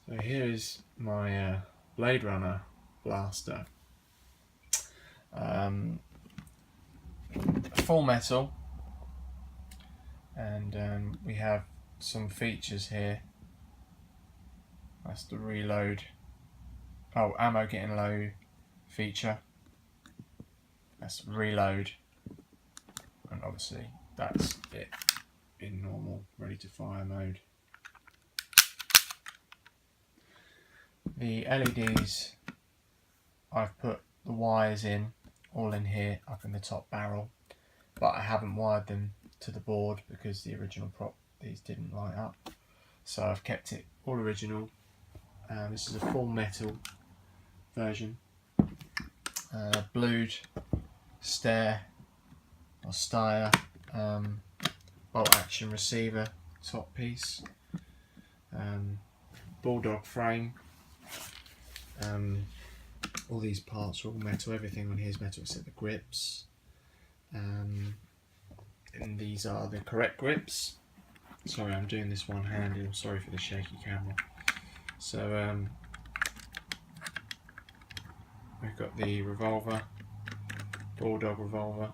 So here is my Blade Runner Blaster. Full metal, and we have some features here. That's the reload. Oh, ammo getting low feature. That's reload, and obviously that's it in normal ready to fire mode. The LEDs, I've put the wires in, all in here up in the top barrel, but I haven't wired them to the board because the original prop, these didn't light up, so I've kept it all original. This is a full metal version, blued stare or stire bolt action receiver top piece, bulldog frame. All these parts are all metal, everything on here is metal except the grips, and these are the correct grips. Sorry, I'm doing this one-handed, I'm sorry for the shaky camera. So we've got the revolver, bulldog revolver.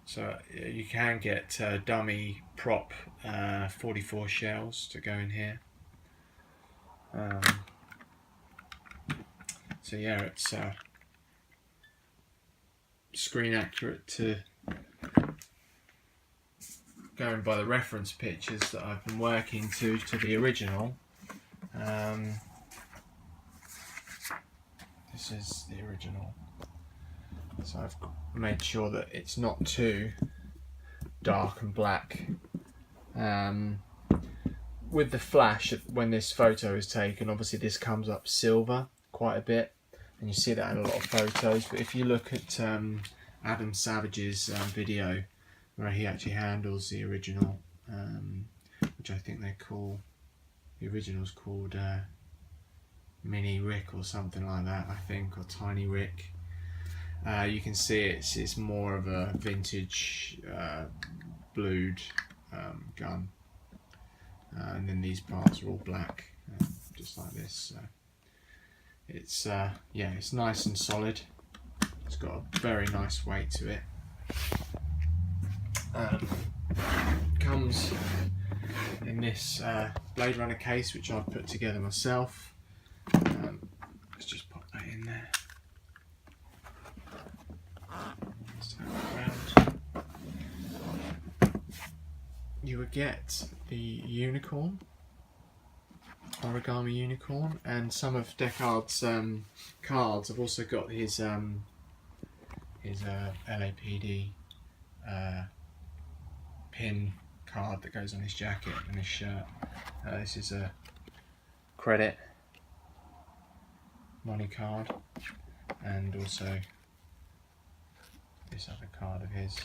So you can get dummy prop 44 shells to go in here. So yeah, it's screen accurate to going by the reference pictures that I've been working to the original. This is the original. So I've made sure that it's not too dark and black. With the flash, when this photo is taken, obviously this comes up silver quite a bit, and you see that in a lot of photos. But if you look at Adam Savage's video, where he actually handles the original, which I think they call, the original's called Mini Rick or something like that, I think, or Tiny Rick. You can see it's more of a vintage blued gun, and then these parts are all black, just like this. So it's yeah, it's nice and solid. It's got a very nice weight to it. Comes in this Blade Runner case, which I've put together myself. Let's just pop that in there. You would get the unicorn, origami unicorn, and some of Deckard's cards. I've also got his LAPD pin card that goes on his jacket and his shirt. This is a credit money card, and also this other card of his,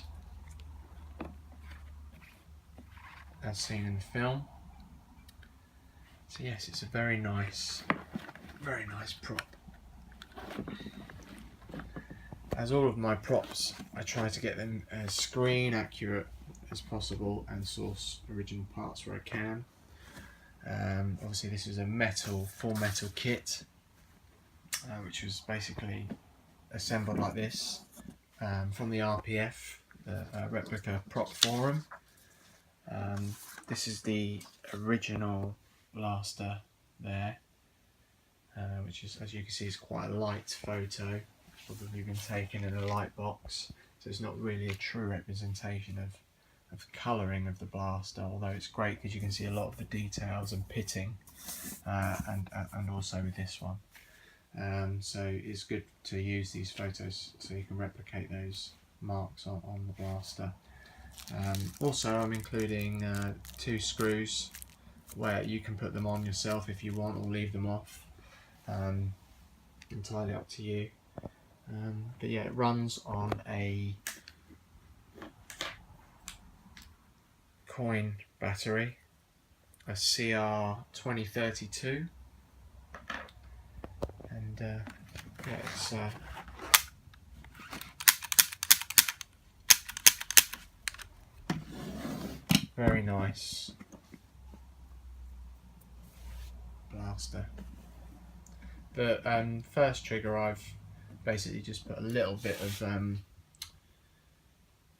as seen in the film. So yes, it's a very nice prop. As all of my props, I try to get them as screen accurate as possible and source original parts where I can. Obviously this is a full metal kit, which was basically assembled like this from the RPF, the Replica Prop Forum. This is the original blaster there, which is, as you can see, is quite a light photo. It's probably been taken in a light box, so it's not really a true representation of colouring of the blaster, although it's great because you can see a lot of the details and pitting, and also with this one. So it's good to use these photos so you can replicate those marks on the blaster. Also, I'm including 2 screws where you can put them on yourself if you want, or leave them off. Entirely up to you. But yeah, it runs on a coin battery, a CR 2032, and yeah, it's very nice Blaster. The first trigger, I've basically just put a little bit of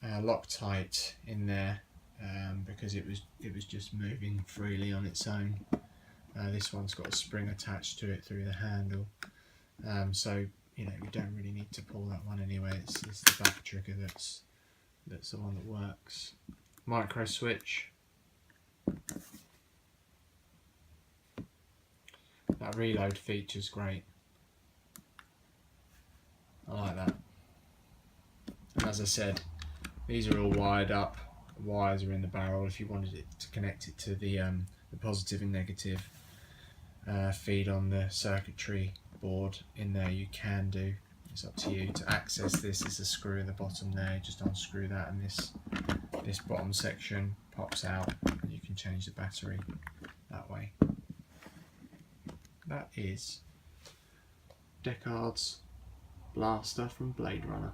Loctite in there because it was just moving freely on its own. This one's got a spring attached to it through the handle, so you know, we don't really need to pull that one anyway. It's the back trigger that's the one that works. Micro switch. That reload feature's great. I like that. And as I said, these are all wired up. The wires are in the barrel. If you wanted it to connect it to the positive and negative feed on the circuitry board in there, you can do. It's up to you. To access this is a screw in the bottom there. You just unscrew that, and this bottom section pops out, and you can change the battery that way. That is Deckard's Blaster from Blade Runner.